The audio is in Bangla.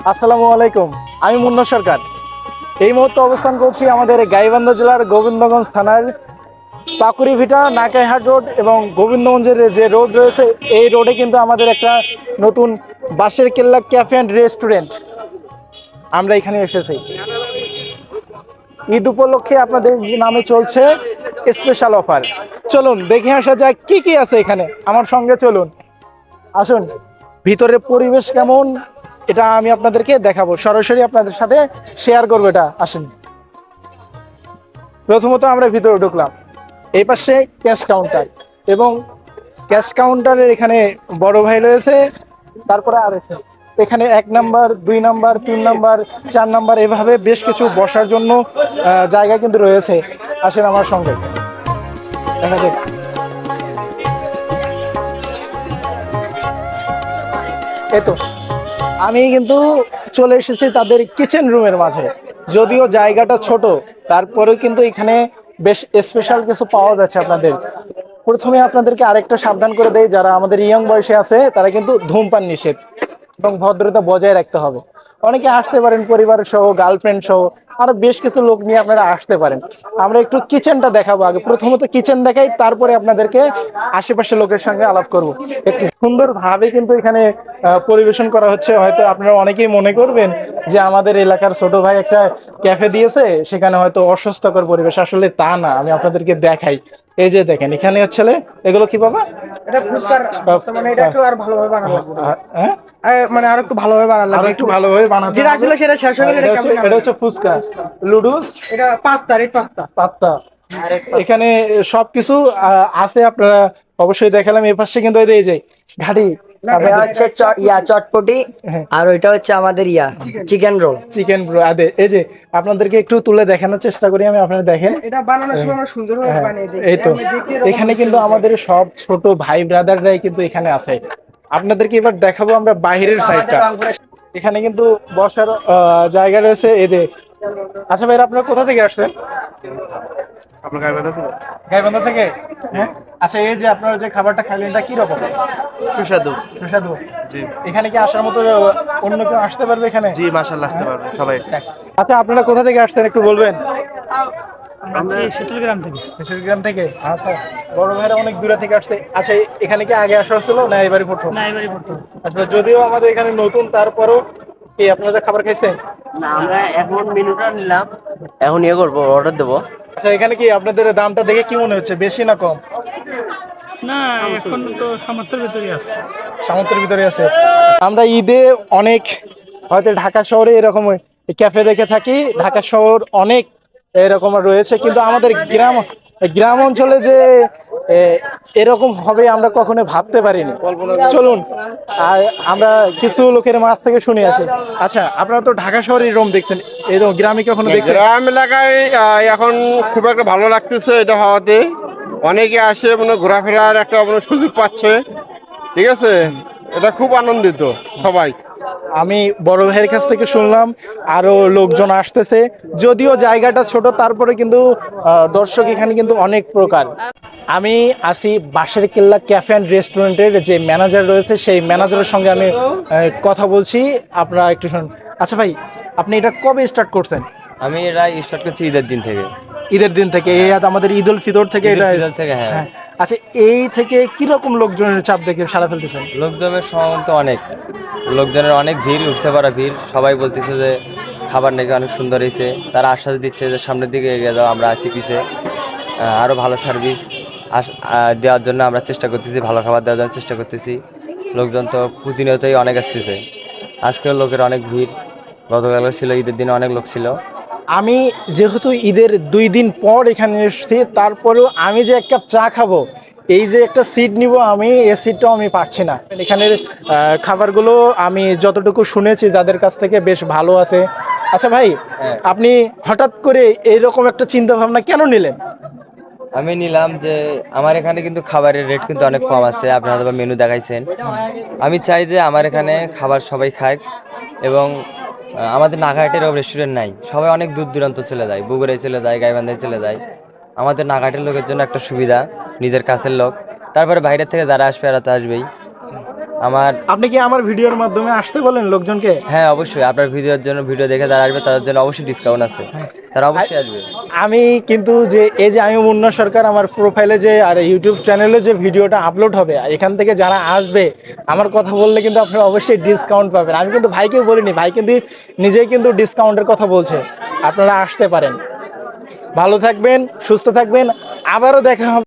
আসসালামু আলাইকুম, আমি মুন্না সরকার। এই মুহূর্তে অবস্থান করছি আমাদের গাইবান্ধা জেলার গোবিন্দগঞ্জ থানার পাকুড়িভিটা নাকাইহাট রোড এবং গোবিন্দগঞ্জের যে রোড রয়েছে, এই রোডে কিন্তু আমাদের একটা নতুন বাঁশের কেল্লা ক্যাফে অ্যান্ড রেস্টুরেন্ট আমরা এখানে এসেছি। ঈদ উপলক্ষে আপনাদের নামে চলছে স্পেশাল অফার। চলুন দেখে আসা যাক কি কি আছে এখানে। আমার সঙ্গে চলুন, আসুন। ভিতরের পরিবেশ কেমন এটা আমি আপনাদেরকে দেখাবো, সরাসরি আপনাদের সাথে শেয়ার করবো। এটা আসেন। প্রথমত আমরা ভিতরে ঢুকলাম, এই পাশে ক্যাশ কাউন্টার এবং ক্যাশ কাউন্টারের এখানে বড় ভাই রয়েছে, তারপরে আর এখানে 1 নাম্বার 2 নাম্বার 3 নাম্বার 4 নাম্বার এভাবে বেশ কিছু বসার জন্য জায়গা কিন্তু রয়েছে। আসেন আমার সঙ্গে দেখা যাক। এই তো আমি কিন্তু চলে এসেছি তাদের কিচেন রুমের মাঝে। যদিও জায়গাটা ছোট, তারপরেও কিন্তু এখানে বেশ স্পেশাল কিছু পাওয়া যাচ্ছে আপনাদের। প্রথমে আপনাদেরকে আরেকটা সাবধান করে দেই, যারা আমাদের ইয়ং বয়সে আছে তারা কিন্তু ধূমপান নিষেধ এবং ভদ্রতা বজায় রাখতে হবে। অনেকে আসতে পারেন পরিবার সহ, গার্লফ্রেন্ড সহ, আরো বেশ কিছু লোক নিয়ে আপনারা আসতে পারেন। আমরা একটু কিচেনটা দেখাবো আগে। প্রথমত কিচেন দেখাই, তারপরে আপনাদেরকে আশেপাশের লোকের সঙ্গে আলাপ করব। একটু সুন্দর ভাবে কিন্তু এখানে পরিবেশন করা হচ্ছে। হয়তো আপনারা অনেকেই মনে করবেন যে আমাদের এলাকার ছোট ভাই একটা ক্যাফে দিয়েছে, সেখানে হয়তো অস্বাস্থ্যকর পরিবেশ। আসলে তা না, আমি আপনাদেরকে দেখাই। এই যে দেখেন, এখানে হচ্ছে এগুলো কি বাবা? এটা ফুচকার মানে এটা একটু আর ভালোভাবে বানানো লাগবে। হ্যাঁ, মানে আর একটু ভালোভাবে বানানো লাগবে, একটু ভালোভাবে বানাতে যেটা হবে। আসলে সেটা শেষ হয়ে গেলে এটা কেমন এটা হচ্ছে ফুচকা, লুডুস, এটা পাস্তা, রেড পাস্তা। পাস্তা। এখানে সবকিছু আছে, আপনারা অবশ্যই দেখালাম। এই পাশে কিন্তু এই যে ঘাটি, এটা হচ্ছে চটপটি, হ্যাঁ। আর ওইটা হচ্ছে আমাদের চিকেন রোল। Chicken bro. এই যে আপনাদেরকে একটু তুলে দেখানোর চেষ্টা করি আমি, আপনারা দেখেন। এটা বানানোর সময় আমরা সুন্দরভাবে হ্যাঁ, বানিয়ে দিই। এই তো এখানে কিন্তু আমাদের সব ছোট ভাই ব্রাদাররাই কিন্তু এখানে আছে। আপনাদেরকে এবার দেখাবো আমরা বাইরের সাইডটা। এখানে কিন্তু বসার জায়গা রয়েছে। এই যে, আচ্ছা ভাই, আপনারা কোথা থেকে আসছেন? আপনার গাইবান্ধা থেকে? গাইবান্ধা থেকে। হ্যাঁ, আচ্ছা, এই যে আপনারা যে খাবারটা খাইলেন এটা কি রকম? সুস্বাদু। সুস্বাদু। জি এখানে কি আসার মতো অন্য কেউ আসতে পারবে এখানে? জি, মাশাআল্লাহ আসতে পারবে সবাই। আচ্ছা, আপনারা কোথা থেকে আসছেন একটু বলবেন? আমরা শীতলগ্রাম থেকে। কিশোরগ্রাম থেকে। আচ্ছা, বড় ভাইরা অনেক দূরে থেকে আসছে। আচ্ছা, এখানে কি আগে আসা হচ্ছিল না এবারে প্রথম? না, এবারই প্রথম। আচ্ছা, যদিও আমাদের এখানে নতুন, তারপরও কি আপনাদের খাবার খাইছেন? না, আমরা এখন মেনুটা নিলাম, এখন করবো, অর্ডার দেবো। আচ্ছা, এখানে কি আপনাদের দামটা দেখে কি মনে হচ্ছে, বেশি না কম? না, এখন তো সামর্থ্যের ভিতরে আছে। সামর্থ্যের ভিতরে আছে। আমরা ঈদে অনেক, হয়তো ঢাকা শহরে এরকম ক্যাফে দেখে থাকি, ঢাকা শহর অনেক এরকম রয়েছে, কিন্তু আমাদের গ্রাম অঞ্চলে যে এরকম হবে আমরা কখনো ভাবতে পারিনি। চলুন আমরা কিছু লোকের মাছ থেকে শুনে আসি। আচ্ছা, আপনারা তো ঢাকা শহরে এরকম দেখছেন, এরকম গ্রামে কখনো দেখছেন? গ্রাম এলাকায় এখন খুব একটা ভালো লাগতেছে এটা হওয়াতে। অনেকে আসে, মানে ঘোরাফেরার একটা সুযোগ পাচ্ছে। ঠিক আছে, এটা খুব আনন্দিত সবাই। আমি বড় ভাইয়ের কাছ থেকে শুনলাম আরো লোকজন আসতেছে। যদিও জায়গাটা ছোট, তারপরে কিন্তু দর্শক এখানে কিন্তু অনেক প্রকার। আমি আসি বাঁশের কেল্লা ক্যাফে অ্যান্ড রেস্টুরেন্টের যে ম্যানেজার রয়েছে, সেই ম্যানেজারের সঙ্গে আমি কথা বলছি। আপনারা একটু শুনুন। আচ্ছা ভাই, আপনি এটা কবে স্টার্ট করছেন? আমি এটা স্টার্ট করছি ঈদের দিন থেকে। ঈদের দিন থেকে? এই আমাদের ঈদ উল ফিতর থেকে এটা থেকে, হ্যাঁ। হ্যাঁ। আচ্ছা, এই থেকে কিরকম লোকজনের চাপ দেখে সারা ফেলতেছেন? লোকজনের সমাগম তো অনেক, লোকজনের অনেক ভিড়, উঠছে পারা ভিড়। সবাই বলতেছে যে খাবার নাকি অনেক সুন্দর হয়েছে। তারা আশ্বাস দিচ্ছে যে সামনের দিকে এগিয়ে যাও, আমরা আছি পিছে, আরো ভালো সার্ভিস দেওয়ার জন্য আমরা চেষ্টা করতেছি, ভালো খাবার দেওয়ার জন্য চেষ্টা করতেছি। লোকজন তো প্রতিনিয়তই অনেক আসতেছে। আজকেও লোকের অনেক ভিড়, গতকাল ছিল, ঈদের দিনে অনেক লোক ছিল। আমি যেহেতু ঈদের 2 দিন পর এখানে এসেছি, তারপরেও আমি যে 1 কাপ চা খাবো, এই যে একটা সিট নিব, আমি এই সিটটাও আমি পাচ্ছি না। এখানের খাবারগুলো আমি যতটুকু শুনেছি যাদের কাছ থেকে, বেশ ভালো আছে। আচ্ছা ভাই, হ্যাঁ। আপনি হঠাৎ করে এইরকম একটা চিন্তা ভাবনা কেন নিলেন? আমি নিলাম যে আমার এখানে কিন্তু খাবারের রেট কিন্তু অনেক কম আছে, আপনারা হয়তো মেনু দেখাইছেন। আমি চাই যে আমার এখানে খাবার সবাই খায়, এবং আমাদের নাগাহাটের রেস্টুরেন্ট নাই, সবাই অনেক দূর দূরান্ত চলে যায়, বগুড়ায় চলে যায়, গাইবান্ধায় চলে যায়। আমাদের নাগাহাটের লোকের জন্য একটা সুবিধা, নিজের কাছের লোক, তারপরে বাইরের থেকে যারা আসবে এরা তো আসবেই। আমার আপনি কি আমার ভিডিওর মাধ্যমে আসতে বলেন লোকজনকে? হ্যাঁ অবশ্যই, আপনার ভিডিওর জন্য, ভিডিও দেখে যারা আসবে তাদের জন্য অবশ্যই ডিসকাউন্ট আছে, তারা অবশ্যই আসবে। আমি কিন্তু যে এই যে আমি মুন্না সরকার আমার প্রোফাইলে যে আর ইউটিউব চ্যানেলে যে ভিডিওটা আপলোড হবে, এখান থেকে যারা আসবে আমার কথা বললে কিন্তু আপনারা অবশ্যই ডিসকাউন্ট পাবেন। আমি কিন্তু ভাইকেও বলিনি, ভাই কিন্তু নিজেই কিন্তু ডিসকাউন্টের কথা বলছে। আপনারা আসতে পারেন। ভালো থাকবেন, সুস্থ থাকবেন, আবারও দেখা হবে।